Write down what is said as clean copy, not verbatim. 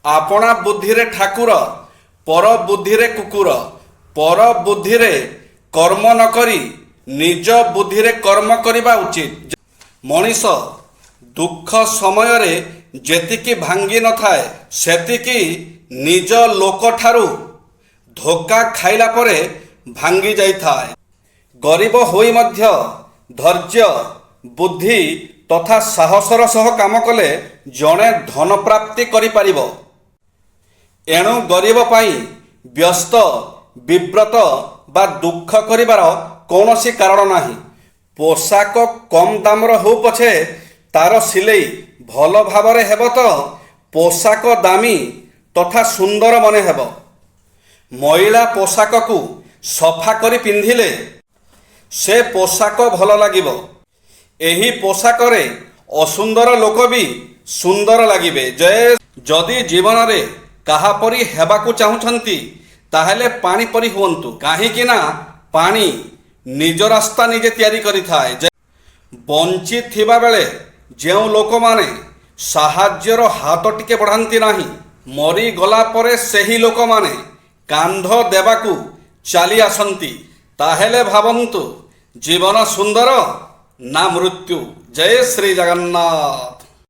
आपणा बुद्धि रे ठाकुर पर बुद्धि रे कुकुर। पर बुद्धि रे कर्म न करी निज बुद्धि रे कर्म करिबा उचित। मनीष दुख समय रे जेतिकी भांगी न थाए सेतिकी निज लोक ठारू धोखा खाइला परे भांगी जाई थाए। गरीब होई मध्य धैर्य बुद्धि तथा साहसर सह काम कले जड़े धन प्राप्ति करि पारिबो। एणु गरीब पाई व्यस्त विव्रत बा दुख करिबार कौनसी कारण नाही। पोशाक कम दामर हो पछे तार सिलेई भल भावरे हेब तो पोशाक दामी तथा सुंदर मने हेब। महिला पोशाक को सफा करी पिंधिले से पोशाक भल लागिबो। एही पोशाक रे असुंदर लोक भी सुंदर लागिबे। जदि जीवन रे काहा परी हेबाकू चाहुछंती ताहेले पानी परी हुअन्तु। काहेकि ना पानी निज रास्ता निजे तैयारी करि थाए। बंची थिबा बेले जेउ लोक माने साहाज्यर हाथ टिके बढ़ांती नाही, मरी गला परे सेही लोक माने कांध देबाकू चाली आसंती। ताहेले भाबंतु जीवन सुंदर ना मृत्यु। जय श्री जगन्नाथ।